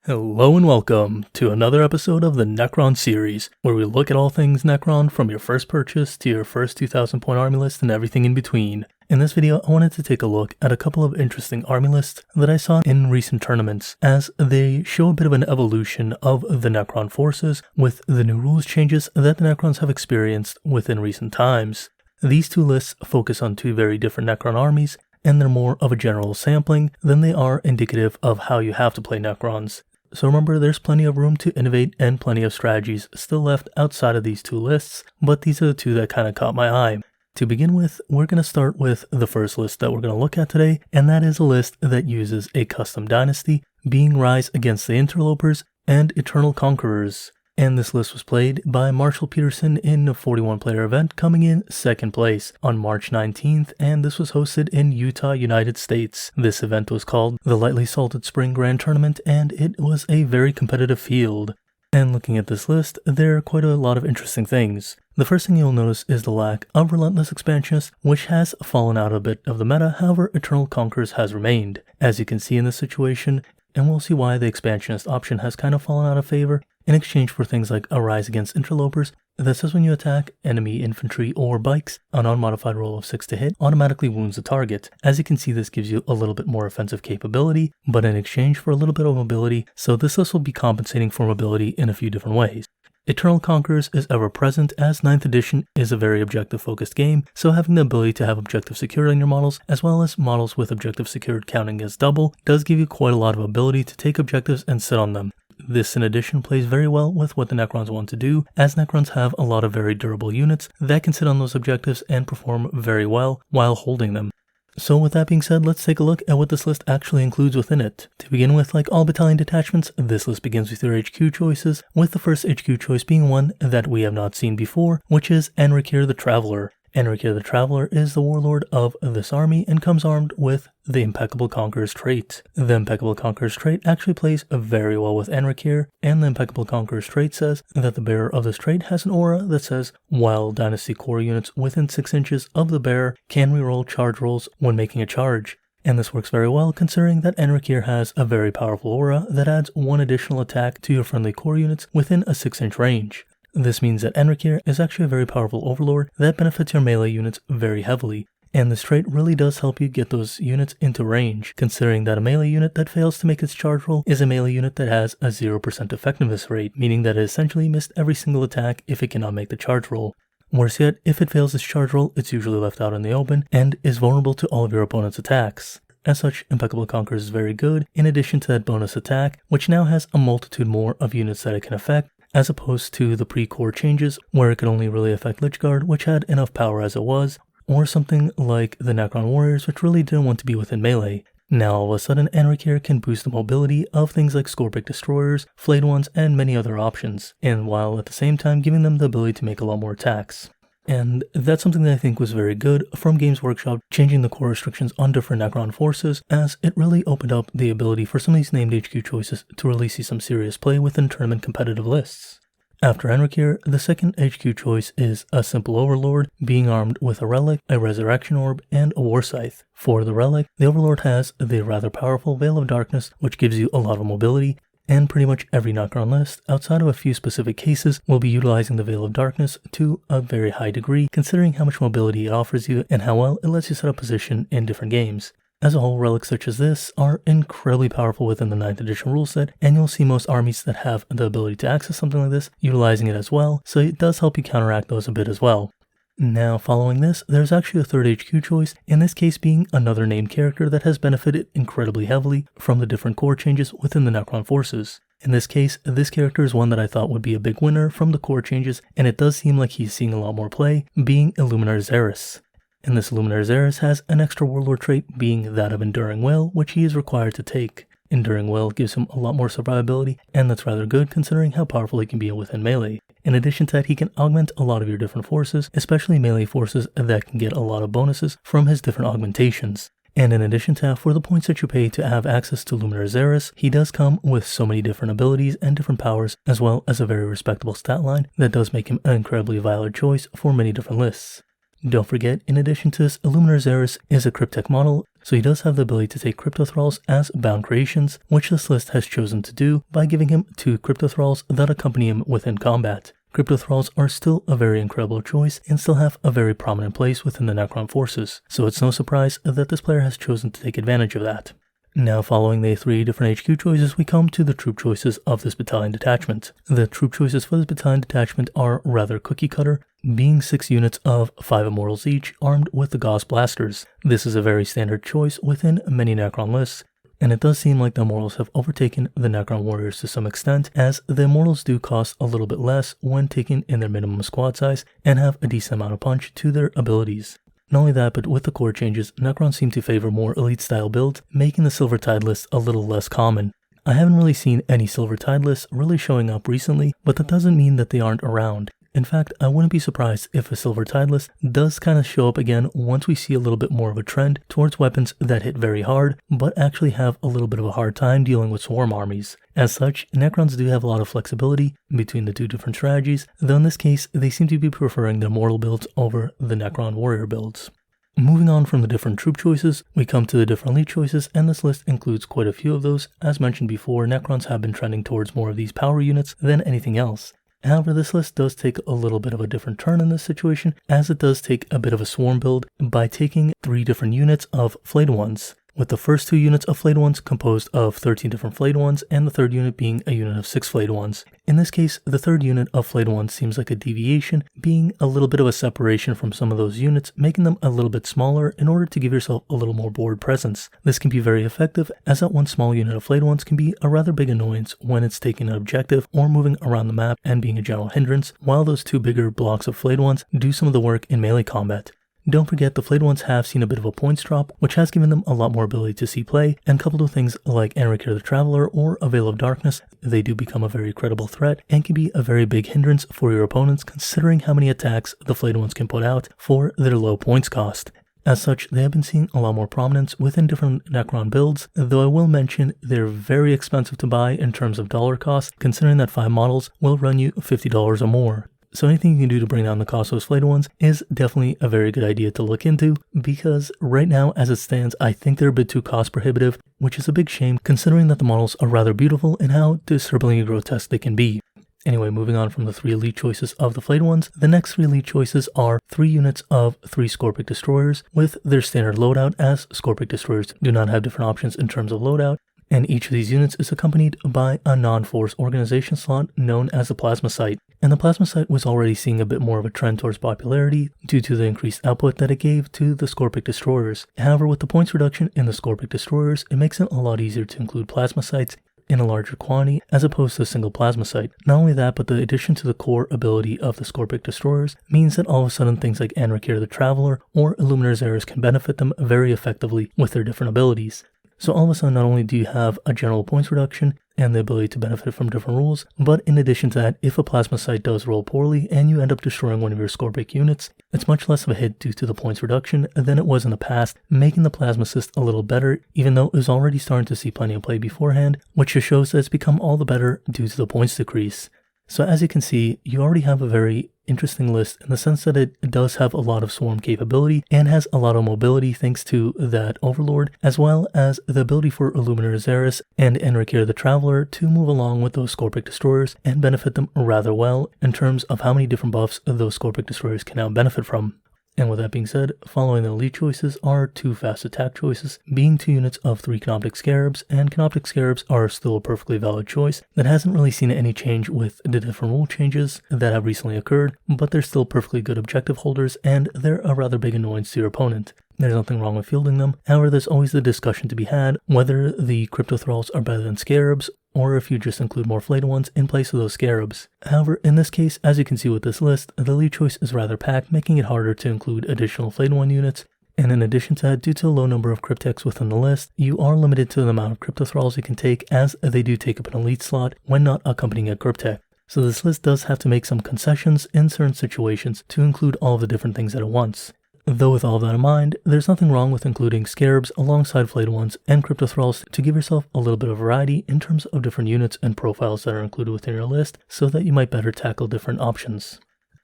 Hello and welcome to another episode of the Necron series, where we look at all things Necron from your first purchase to your first 2000 point army list and everything in between. In this video, I wanted to take a look at a couple of interesting army lists that I saw in recent tournaments, as they show a bit of an evolution of the Necron forces with the new rules changes that the Necrons have experienced within recent times. These two lists focus on two very different Necron armies, and they're more of a general sampling than they are indicative of how you have to play Necrons. So remember, there's plenty of room to innovate and plenty of strategies still left outside of these two lists, but these are the two that kind of caught my eye. To begin with, we're going to start with the first list that we're going to look at today, and that is a list that uses a custom dynasty, being Rise Against the Interlopers and Eternal Conquerors. And this list was played by Marshall Peterson in a 41-player event, coming in second place on March 19th, and this was hosted in Utah, United States. This event was called the Lightly Salted Spring Grand Tournament, and it was a very competitive field. And looking at this list, there are quite a lot of interesting things. The first thing you'll notice is the lack of Relentless Expansionists, which has fallen out a bit of the meta. However, Eternal Conquerors has remained. As you can see in this situation, and we'll see why the Expansionist option has kind of fallen out of favor, in exchange for things like a Rise Against Interlopers that says when you attack enemy infantry or bikes, an unmodified roll of 6 to hit automatically wounds the target. As you can see, this gives you a little bit more offensive capability, but in exchange for a little bit of mobility, so this list will be compensating for mobility in a few different ways. Eternal Conquerors is ever present, as 9th edition is a very objective focused game, so having the ability to have objective secured on your models, as well as models with objective secured counting as double, does give you quite a lot of ability to take objectives and sit on them. This in addition plays very well with what the Necrons want to do, as Necrons have a lot of very durable units that can sit on those objectives and perform very well while holding them. So with that being said, let's take a look at what this list actually includes within it. To begin with, like all battalion detachments, this list begins with your HQ choices, with the first HQ choice being one that we have not seen before, which is Anrakyr the Traveler. Anrakyr the Traveler is the warlord of this army and comes armed with the Impeccable Conqueror's trait. The Impeccable Conqueror's trait actually plays very well with Anrakyr, and the Impeccable Conqueror's trait says that the bearer of this trait has an aura that says, while Dynasty core units within 6 inches of the bearer can reroll charge rolls when making a charge. And this works very well considering that Anrakyr has a very powerful aura that adds 1 additional attack to your friendly core units within a 6-inch range. This means that Anrakyr is actually a very powerful overlord that benefits your melee units very heavily, and this trait really does help you get those units into range, considering that a melee unit that fails to make its charge roll is a melee unit that has a 0% effectiveness rate, meaning that it essentially missed every single attack if it cannot make the charge roll. Worse yet, if it fails its charge roll, it's usually left out in the open and is vulnerable to all of your opponent's attacks. As such, Impeccable Conquerors is very good, in addition to that bonus attack, which now has a multitude more of units that it can affect, as opposed to the pre-core changes where it could only really affect Lychguard, which had enough power as it was, or something like the Necron Warriors, which really didn't want to be within melee. Now all of a sudden, Anrakyr can boost the mobility of things like Scorpic Destroyers, Flayed Ones, and many other options, and while at the same time giving them the ability to make a lot more attacks. And that's something that I think was very good from Games Workshop, changing the core restrictions on different Necron forces, as it really opened up the ability for some of these named HQ choices to really see some serious play within tournament competitive lists. After Anrakyr, the second HQ choice is a simple overlord, being armed with a relic, a resurrection orb, and a war scythe. For the relic, the overlord has the rather powerful Veil of Darkness, which gives you a lot of mobility, and pretty much every Necron list, outside of a few specific cases, will be utilizing the Veil of Darkness to a very high degree, considering how much mobility it offers you and how well it lets you set up position in different games. As a whole, relics such as this are incredibly powerful within the 9th edition rule set, and you'll see most armies that have the ability to access something like this utilizing it as well, so it does help you counteract those a bit as well. Now following this, there's actually a third HQ choice, in this case being another named character that has benefited incredibly heavily from the different core changes within the Necron forces. In this case, this character is one that I thought would be a big winner from the core changes, and it does seem like he's seeing a lot more play, being Illuminor Szeras. And this Illuminor Szeras has an extra warlord trait being that of Enduring Will, which he is required to take. Enduring Will gives him a lot more survivability, and that's rather good considering how powerful he can be within melee. In addition to that, he can augment a lot of your different forces, especially melee forces that can get a lot of bonuses from his different augmentations. And in addition to that, for the points that you pay to have access to Illuminor Szeras, he does come with so many different abilities and different powers, as well as a very respectable stat line that does make him an incredibly valid choice for many different lists. Don't forget, in addition to this, Illuminor Szeras is a Cryptek model, so he does have the ability to take Crypto Thralls as bound creations, which this list has chosen to do by giving him 2 Crypto Thralls that accompany him within combat. Crypto Thralls are still a very incredible choice and still have a very prominent place within the Necron forces, so it's no surprise that this player has chosen to take advantage of that. Now, following the 3 different HQ choices, we come to the troop choices of this battalion detachment. The troop choices for this battalion detachment are rather cookie cutter, being 6 units of 5 Immortals each, armed with the Gauss blasters. This is a very standard choice within many Necron lists, and it does seem like the Immortals have overtaken the Necron warriors to some extent, as the Immortals do cost a little bit less when taken in their minimum squad size and have a decent amount of punch to their abilities. Not only that, but with the core changes, Necrons seem to favor more elite-style builds, making the Silver Tide list a little less common. I haven't really seen any Silver Tide lists really showing up recently, but that doesn't mean that they aren't around. In fact, I wouldn't be surprised if a Silver Tide list does kind of show up again once we see a little bit more of a trend towards weapons that hit very hard, but actually have a little bit of a hard time dealing with swarm armies. As such, Necrons do have a lot of flexibility between the 2 different strategies, though in this case, they seem to be preferring their mortal builds over the Necron warrior builds. Moving on from the different troop choices, we come to the different elite choices, and this list includes quite a few of those. As mentioned before, Necrons have been trending towards more of these power units than anything else. However, this list does take a little bit of a different turn in this situation, as it does take a bit of a swarm build by taking 3 different units of Flayed Ones, with the first 2 units of Flayed Ones composed of 13 different Flayed Ones, and the 3rd unit being a unit of 6 Flayed Ones. In this case, the 3rd unit of Flayed Ones seems like a deviation, being a little bit of a separation from some of those units, making them a little bit smaller in order to give yourself a little more board presence. This can be very effective, as that one small unit of Flayed Ones can be a rather big annoyance when it's taking an objective or moving around the map and being a general hindrance, while those 2 bigger blocks of Flayed Ones do some of the work in melee combat. Don't forget, the Flayed Ones have seen a bit of a points drop, which has given them a lot more ability to see play, and coupled with things like Anrakyr the Traveler or a Veil of Darkness, they do become a very credible threat and can be a very big hindrance for your opponents considering how many attacks the Flayed Ones can put out for their low points cost. As such, they have been seeing a lot more prominence within different Necron builds, though I will mention they're very expensive to buy in terms of dollar cost, considering that 5 models will run you $50 or more. So anything you can do to bring down the cost of those Flayed Ones is definitely a very good idea to look into, because right now as it stands, I think they're a bit too cost prohibitive, which is a big shame considering that the models are rather beautiful and how disturbingly grotesque they can be. Anyway, moving on from the 3 elite choices of the Flayed Ones, the next 3 elite choices are 3 units of 3 Scorpic Destroyers with their standard loadout, as Scorpic Destroyers do not have different options in terms of loadout, and each of these units is accompanied by a non-force organization slot known as the Plasma Site. And the Plasma Site was already seeing a bit more of a trend towards popularity due to the increased output that it gave to the Scorpic Destroyers. However, with the points reduction in the Scorpic Destroyers, it makes it a lot easier to include Plasma Sites in a larger quantity as opposed to a single Plasma Site. Not only that, but the addition to the core ability of the Scorpic Destroyers means that all of a sudden things like Anrakyr the Traveler or Illuminor Szeras can benefit them very effectively with their different abilities. So all of a sudden, not only do you have a general points reduction and the ability to benefit from different rules, but in addition to that, if a Plasma Site does roll poorly and you end up destroying one of your Scorpic units, it's much less of a hit due to the points reduction than it was in the past, making the Plasma Assist a little better, even though it was already starting to see plenty of play beforehand, which just shows that it's become all the better due to the points decrease. So as you can see, you already have a very interesting list in the sense that it does have a lot of swarm capability and has a lot of mobility thanks to that Overlord, as well as the ability for Illuminor Szeras and Anrakyr the Traveler to move along with those Scorpic Destroyers and benefit them rather well in terms of how many different buffs those Scorpic Destroyers can now benefit from. And with that being said, following the elite choices are 2 fast attack choices, being 2 units of 3 Canoptic Scarabs, and Canoptic Scarabs are still a perfectly valid choice that hasn't really seen any change with the different rule changes that have recently occurred, but they're still perfectly good objective holders and they're a rather big annoyance to your opponent. There's nothing wrong with fielding them, however there's always the discussion to be had whether the Crypto Thralls are better than Scarabs, or if you just include more Flayed Ones in place of those Scarabs. However, in this case, as you can see with this list, the lead choice is rather packed, making it harder to include additional Flayed One units, and in addition to that, due to the low number of Cryptex within the list, you are limited to the amount of Crypto Thralls you can take, as they do take up an elite slot when not accompanying a Cryptex. So this list does have to make some concessions in certain situations to include all of the different things at once. Though with all of that in mind, there's nothing wrong with including Scarabs alongside Flayed Ones and Crypto Thralls to give yourself a little bit of variety in terms of different units and profiles that are included within your list so that you might better tackle different options.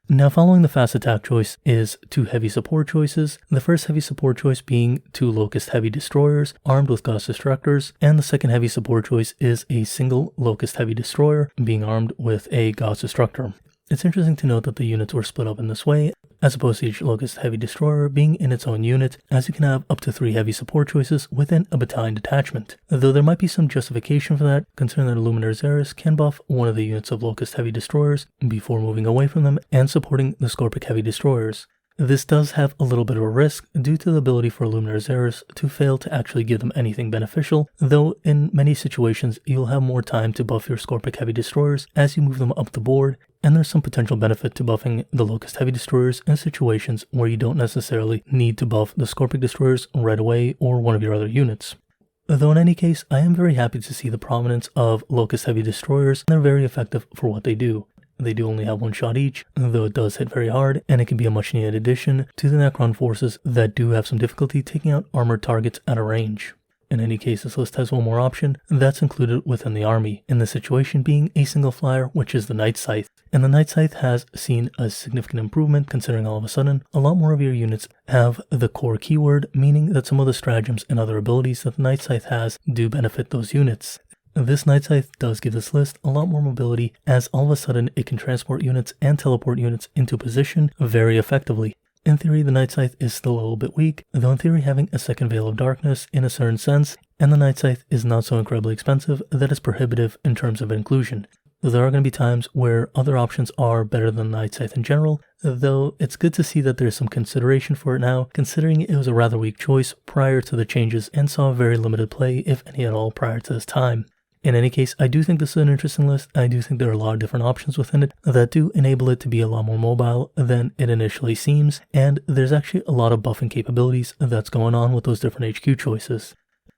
Now following the fast attack choice is 2 heavy support choices, the first heavy support choice being 2 Locust heavy destroyers armed with Gauss Destructors, and the second heavy support choice is a single Locust heavy destroyer being armed with a Gauss Destructor. It's interesting to note that the units were split up in this way, as opposed to each Locust heavy destroyer being in its own unit, as you can have up to 3 heavy support choices within a battalion detachment. Though there might be some justification for that, considering that Illuminor Szeras can buff one of the units of Locust heavy destroyers before moving away from them and supporting the Scorpic heavy destroyers. This does have a little bit of a risk due to the ability for Illuminor Szeras to fail to actually give them anything beneficial, though in many situations you'll have more time to buff your Scorpic heavy destroyers as you move them up the board, and there's some potential benefit to buffing the Locust heavy destroyers in situations where you don't necessarily need to buff the Scorpic destroyers right away or one of your other units. Though in any case, I am very happy to see the prominence of Locust heavy destroyers, and they're very effective for what they do. They do only have 1 shot each, though it does hit very hard, and it can be a much needed addition to the Necron forces that do have some difficulty taking out armored targets at a range. In any case, this list has one more option that's included within the army, in the situation being a single flyer, which is the Night Scythe. And the Night Scythe has seen a significant improvement, considering all of a sudden a lot more of your units have the core keyword, meaning that some of the stratagems and other abilities that the Night Scythe has do benefit those units. This Night Scythe does give this list a lot more mobility, as all of a sudden it can transport units and teleport units into position very effectively. In theory, the Night Scythe is still a little bit weak, though in theory having a second Veil of Darkness in a certain sense, and the Night Scythe is not so incredibly expensive that it's prohibitive in terms of inclusion. There are going to be times where other options are better than the Night Scythe in general, though it's good to see that there's some consideration for it now, considering it was a rather weak choice prior to the changes and saw very limited play, if any at all, prior to this time. In any case, I do think this is an interesting list. I do think there are a lot of different options within it that do enable it to be a lot more mobile than it initially seems, and there's actually a lot of buffing capabilities that's going on with those different HQ choices.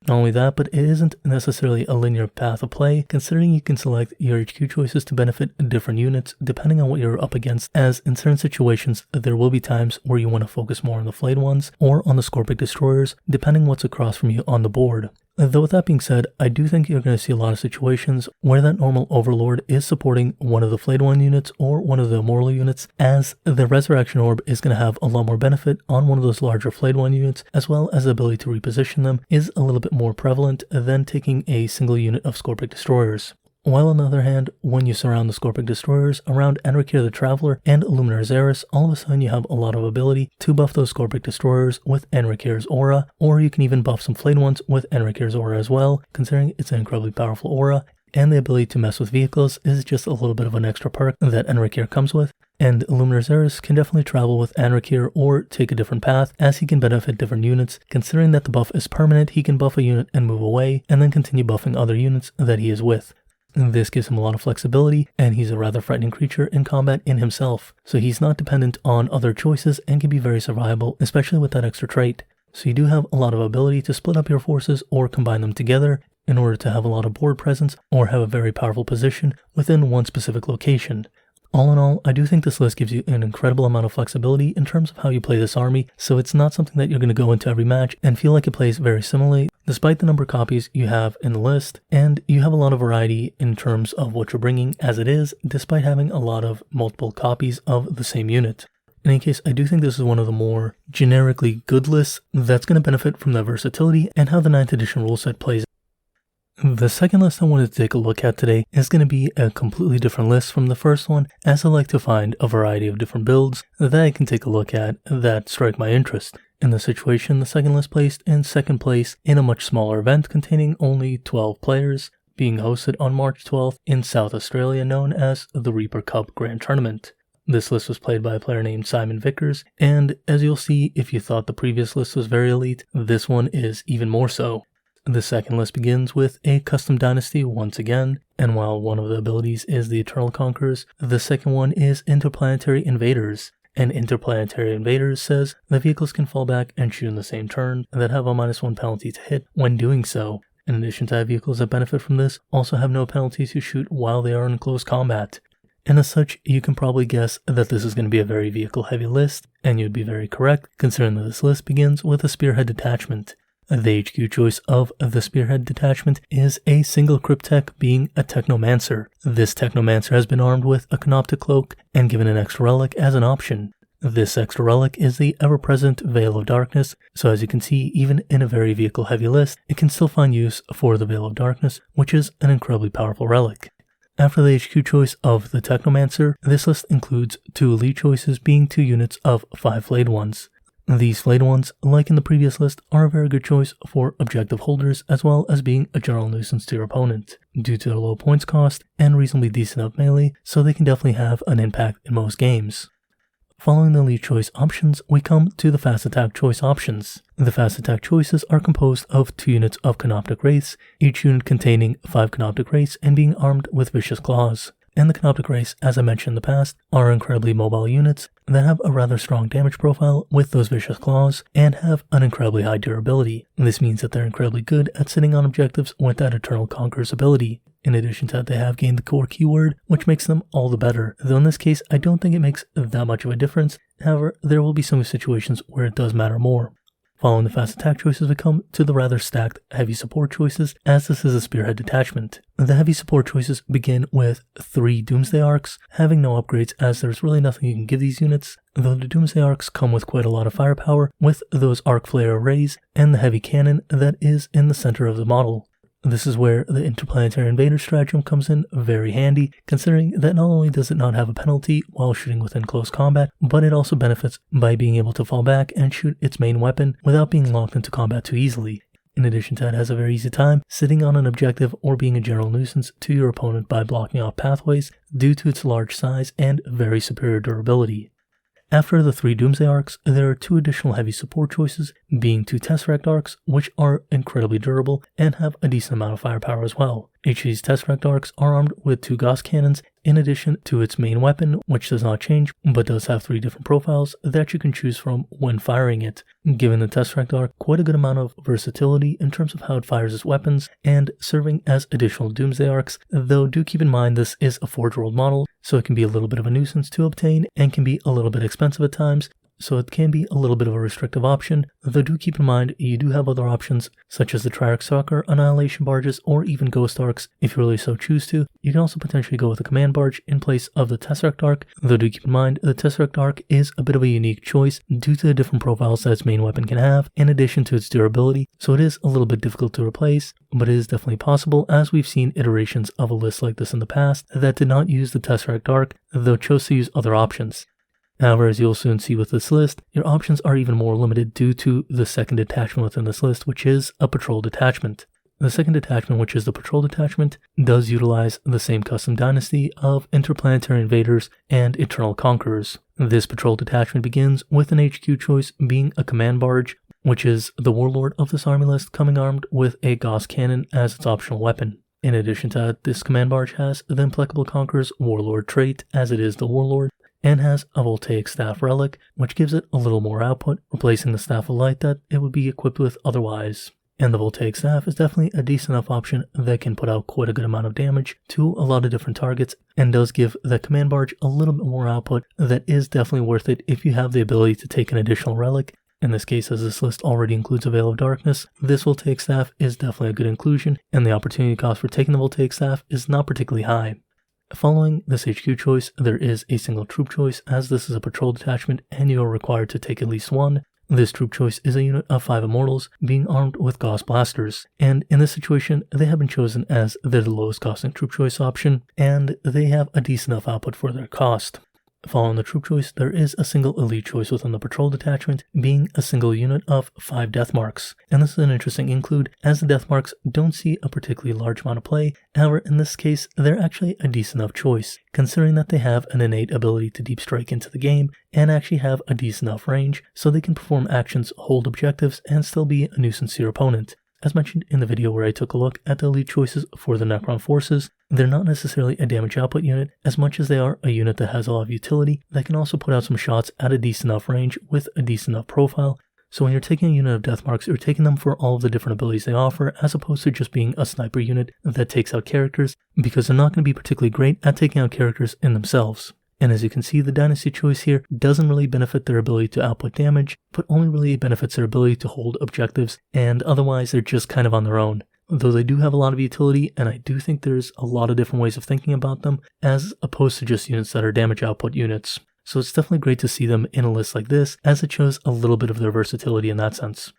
Not only that, but it isn't necessarily a linear path of play, considering you can select your HQ choices to benefit different units depending on what you're up against, as in certain situations there will be times where you want to focus more on the flayed ones or on the Scorpic destroyers, depending what's across from you on the board. Though with that being said, I do think you're going to see a lot of situations where that normal Overlord is supporting one of the Flayed One units or one of the Immortal units, as the Resurrection Orb is going to have a lot more benefit on one of those larger Flayed One units, as well as the ability to reposition them is a little bit more prevalent than taking a single unit of Scorpic Destroyers. While on the other hand, when you surround the Scorpic Destroyers around Anrakyr the Traveler and Illuminor Szeras, all of a sudden you have a lot of ability to buff those Scorpic Destroyers with Anrakyr's aura, or you can even buff some Flayed Ones with Anrakyr's aura as well, considering it's an incredibly powerful aura, and the ability to mess with vehicles is just a little bit of an extra perk that Anrakyr comes with. And Illuminor Szeras can definitely travel with Anrakyr or take a different path, as he can benefit different units. Considering that the buff is permanent, he can buff a unit and move away, and then continue buffing other units that he is with. This gives him a lot of flexibility, and he's a rather frightening creature in combat in himself, so he's not dependent on other choices and can be very survivable, especially with that extra trait. So you do have a lot of ability to split up your forces or combine them together in order to have a lot of board presence or have a very powerful position within one specific location. All in all, I do think this list gives you an incredible amount of flexibility in terms of how you play this army, so it's not something that you're going to go into every match and feel like it plays very similarly, despite the number of copies you have in the list, and you have a lot of variety in terms of what you're bringing as it is, despite having a lot of multiple copies of the same unit. In any case, I do think this is one of the more generically good lists that's going to benefit from the versatility and how the 9th edition rule set plays. The second list I wanted to take a look at today is going to be a completely different list from the first one, as I like to find a variety of different builds that I can take a look at that strike my interest. In the situation, the second list placed in second place in a much smaller event containing only 12 players, being hosted on March 12th in South Australia, known as the Reaper Cup Grand Tournament. This list was played by a player named Simon Vickers, and as you'll see, if you thought the previous list was very elite, this one is even more so. The second list begins with a custom dynasty once again, and while one of the abilities is the Eternal Conquerors, the second one is Interplanetary Invaders. And Interplanetary Invaders says the vehicles can fall back and shoot in the same turn that have a -1 penalty to hit when doing so. In addition to that, vehicles that benefit from this also have no penalty to shoot while they are in close combat. And as such, you can probably guess that this is going to be a very vehicle heavy list, and you'd be very correct considering that this list begins with a Spearhead detachment. The HQ choice of the Spearhead detachment is a single crypt tech, being a Technomancer. This Technomancer has been armed with a Canoptic Cloak and given an extra relic as an option. This extra relic is the ever-present Veil of Darkness, so as you can see, even in a very vehicle-heavy list, it can still find use for the Veil of Darkness, which is an incredibly powerful relic. After the HQ choice of the Technomancer, this list includes 2 elite choices, being 2 units of 5 Flayed Ones. These Flayed Ones, like in the previous list, are a very good choice for objective holders as well as being a general nuisance to your opponent, due to their low points cost and reasonably decent up melee, so they can definitely have an impact in most games. Following the elite choice options, we come to the fast attack choice options. The fast attack choices are composed of 2 units of Canoptic Wraiths, each unit containing 5 Canoptic Wraiths and being armed with Vicious Claws. And the Canoptic Wraiths, as I mentioned in the past, are incredibly mobile units that have a rather strong damage profile with those Vicious Claws and have an incredibly high durability. This means that they're incredibly good at sitting on objectives with that Eternal Conqueror's ability. In addition to that, they have gained the core keyword, which makes them all the better, though in this case I don't think it makes that much of a difference. However, there will be some situations where it does matter more. Following the fast attack choices, we come to the rather stacked heavy support choices, as this is a Spearhead detachment. The heavy support choices begin with 3 Doomsday Arks, having no upgrades as there's really nothing you can give these units, though the Doomsday Arks come with quite a lot of firepower with those Arc Flare arrays and the heavy cannon that is in the center of the model. This is where the Interplanetary Invader stratagem comes in very handy, considering that not only does it not have a penalty while shooting within close combat, but it also benefits by being able to fall back and shoot its main weapon without being locked into combat too easily. In addition to that, it has a very easy time sitting on an objective or being a general nuisance to your opponent by blocking off pathways due to its large size and very superior durability. After the 3 Doomsday Arks, there are 2 additional heavy support choices, being 2 Tesseract Arks, which are incredibly durable and have a decent amount of firepower as well. Each of these Tesseract Arks are armed with 2 Gauss Cannons, in addition to its main weapon, which does not change, but does have 3 different profiles that you can choose from when firing it, giving the Tesseract Ark quite a good amount of versatility in terms of how it fires its weapons, and serving as additional Doomsday Arks, though do keep in mind this is a Forge World model, so it can be a little bit of a nuisance to obtain and can be a little bit expensive at times, so it can be a little bit of a restrictive option, though do keep in mind you do have other options such as the Triarch Stalker, Annihilation Barges, or even Ghost Arks if you really so choose to. You can also potentially go with a Command Barge in place of the Tesseract Ark, though do keep in mind the Tesseract Ark is a bit of a unique choice due to the different profiles that its main weapon can have, in addition to its durability, so it is a little bit difficult to replace, but it is definitely possible, as we've seen iterations of a list like this in the past that did not use the Tesseract Ark, though chose to use other options. However, as you'll soon see with this list, your options are even more limited due to the second detachment within this list, which is a Patrol detachment. The second detachment, which is the Patrol detachment, does utilize the same custom dynasty of Interplanetary Invaders and Eternal Conquerors. This Patrol detachment begins with an HQ choice being a Command Barge, which is the Warlord of this army list, coming armed with a Gauss Cannon as its optional weapon. In addition to that, this Command Barge has the Implacable Conqueror's Warlord trait, as it is the Warlord, and has a Voltaic Staff relic, which gives it a little more output, replacing the Staff of Light that it would be equipped with otherwise. And the Voltaic Staff is definitely a decent enough option that can put out quite a good amount of damage to a lot of different targets, and does give the Command Barge a little bit more output that is definitely worth it if you have the ability to take an additional relic. In this case, as this list already includes a Veil of Darkness, this Voltaic Staff is definitely a good inclusion, and the opportunity cost for taking the Voltaic Staff is not particularly high. Following this HQ choice, there is a single troop choice, as this is a Patrol detachment and you are required to take at least 1. This troop choice is a unit of 5 Immortals being armed with Gauss Blasters, and in this situation they have been chosen as the lowest costing troop choice option, and they have a decent enough output for their cost. Following the troop choice, there is a single elite choice within the Patrol detachment, being a single unit of 5 Death Marks. And this is an interesting include, as the Death Marks don't see a particularly large amount of play. However, in this case, they're actually a decent enough choice, considering that they have an innate ability to deep strike into the game, and actually have a decent enough range, so they can perform actions, hold objectives, and still be a nuisance to your opponent. As mentioned in the video where I took a look at the elite choices for the Necron forces, they're not necessarily a damage output unit as much as they are a unit that has a lot of utility that can also put out some shots at a decent enough range with a decent enough profile. So when you're taking a unit of Death Marks, you're taking them for all of the different abilities they offer, as opposed to just being a sniper unit that takes out characters, because they're not going to be particularly great at taking out characters in themselves. And as you can see, the Dynasty choice here doesn't really benefit their ability to output damage, but only really benefits their ability to hold objectives, and otherwise they're just kind of on their own. Though they do have a lot of utility, and I do think there's a lot of different ways of thinking about them, as opposed to just units that are damage output units. So it's definitely great to see them in a list like this, as it shows a little bit of their versatility in that sense.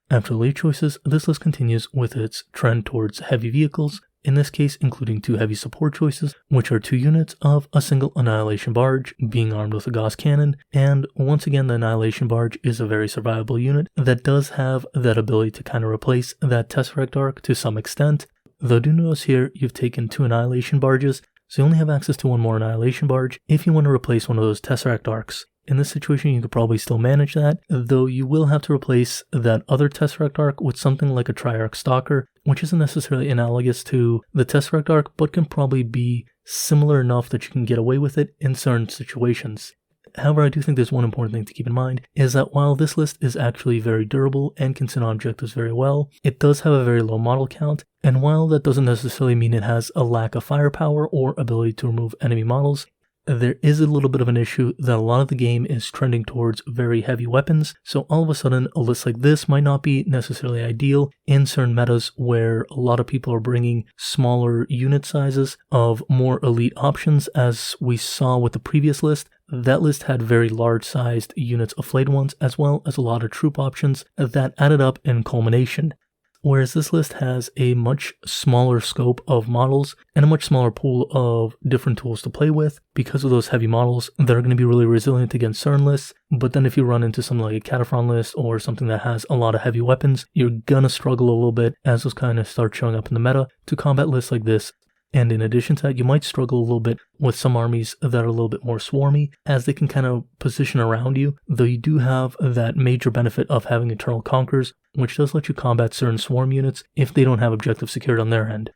After elite choices, this list continues with its trend towards heavy vehicles, in this case including 2 heavy support choices, which are 2 units of a single Annihilation Barge, being armed with a Gauss Cannon, and once again the Annihilation Barge is a very survivable unit that does have that ability to kind of replace that Tesseract Arc to some extent, though do notice here you've taken 2 Annihilation Barges, so you only have access to 1 more Annihilation Barge if you want to replace one of those Tesseract Arcs. In this situation, you could probably still manage that, though you will have to replace that other Tesseract Arc with something like a Triarch Stalker, which isn't necessarily analogous to the Tesseract Arc, but can probably be similar enough that you can get away with it in certain situations. However, I do think there's one important thing to keep in mind, is that while this list is actually very durable and can sit on objectives very well, it does have a very low model count, and while that doesn't necessarily mean it has a lack of firepower or ability to remove enemy models, there is a little bit of an issue that a lot of the game is trending towards very heavy weapons, so all of a sudden a list like this might not be necessarily ideal in certain metas where a lot of people are bringing smaller unit sizes of more elite options. As we saw with the previous list, that list had very large sized units of flayed ones as well as a lot of troop options that added up in culmination. Whereas this list has a much smaller scope of models and a much smaller pool of different tools to play with because of those heavy models that are going to be really resilient against certain lists, but then if you run into something like a Cataphron list or something that has a lot of heavy weapons, you're gonna struggle a little bit as those kind of start showing up in the meta to combat lists like this. And in addition to that, you might struggle a little bit with some armies that are a little bit more swarmy, as they can kind of position around you, though you do have that major benefit of having Eternal Conquerors, which does let you combat certain swarm units if they don't have objectives secured on their end.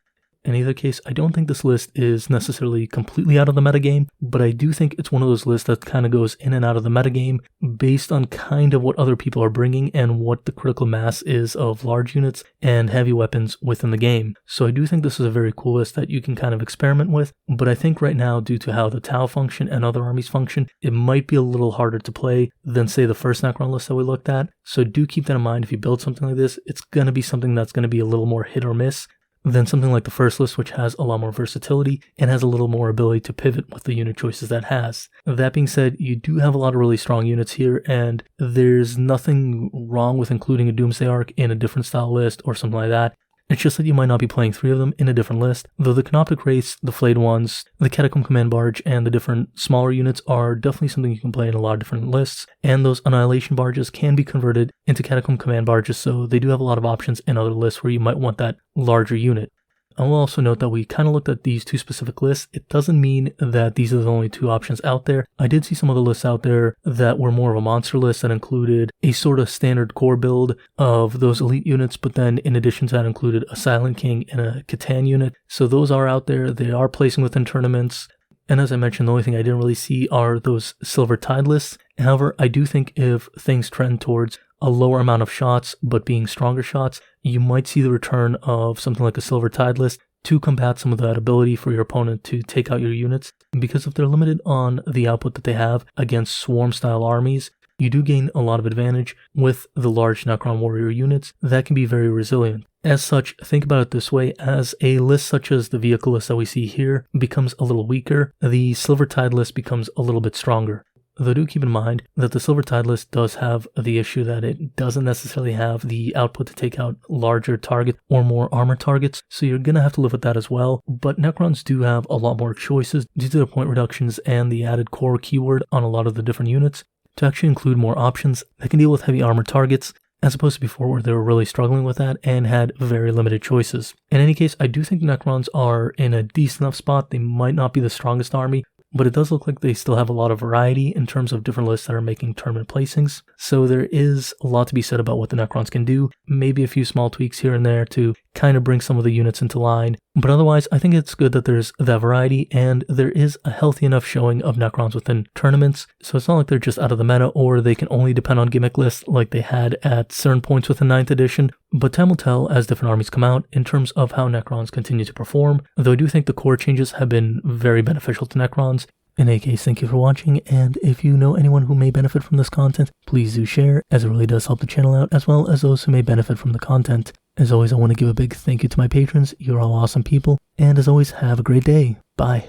In either case, I don't think this list is necessarily completely out of the metagame, but I do think it's one of those lists that kind of goes in and out of the metagame based on kind of what other people are bringing and what the critical mass is of large units and heavy weapons within the game. So I do think this is a very cool list that you can kind of experiment with, but I think right now, due to how the Tau function and other armies function, it might be a little harder to play than say the first Necron list that we looked at. So do keep that in mind if you build something like this. It's going to be something that's going to be a little more hit or miss than something like the first list, which has a lot more versatility and has a little more ability to pivot with the unit choices that has. That being said, you do have a lot of really strong units here, and there's nothing wrong with including a Doomsday Ark in a different style list or something like that. It's just that you might not be playing 3 of them in a different list, though the Canoptic Wraiths, the Flayed Ones, the Catacomb Command Barge, and the different smaller units are definitely something you can play in a lot of different lists, and those Annihilation Barges can be converted into Catacomb Command Barges, so they do have a lot of options in other lists where you might want that larger unit. I will also note that we kind of looked at these 2 specific lists. It doesn't mean that these are the only 2 options out there. I did see some other lists out there that were more of a monster list that included a sort of standard core build of those elite units, but then in addition to that included a Silent King and a Catan unit. So those are out there. They are placing within tournaments. And as I mentioned, the only thing I didn't really see are those Silver Tide lists. However, I do think if things trend towards a lower amount of shots, but being stronger shots, you might see the return of something like a Silver Tide list to combat some of that ability for your opponent to take out your units. Because if they're limited on the output that they have against swarm-style armies, you do gain a lot of advantage with the large Necron warrior units that can be very resilient. As such, think about it this way: as a list such as the vehicle list that we see here becomes a little weaker, the Silver Tide list becomes a little bit stronger. Though do keep in mind that the Silver Tide list does have the issue that it doesn't necessarily have the output to take out larger targets or more armor targets, so you're going to have to live with that as well. But Necrons do have a lot more choices due to the point reductions and the added core keyword on a lot of the different units to actually include more options that can deal with heavy armor targets, as opposed to before where they were really struggling with that and had very limited choices. In any case, I do think Necrons are in a decent enough spot. They might not be the strongest army, but it does look like they still have a lot of variety in terms of different lists that are making tournament placings. So there is a lot to be said about what the Necrons can do, maybe a few small tweaks here and there to kind of bring some of the units into line. But otherwise, I think it's good that there's that variety and there is a healthy enough showing of Necrons within tournaments. So it's not like they're just out of the meta or they can only depend on gimmick lists like they had at certain points within 9th edition. But time will tell as different armies come out in terms of how Necrons continue to perform, though I do think the core changes have been very beneficial to Necrons. In any case, thank you for watching, and if you know anyone who may benefit from this content, please do share, as it really does help the channel out, as well as those who may benefit from the content. As always, I want to give a big thank you to my patrons. You're all awesome people, and as always, have a great day. Bye.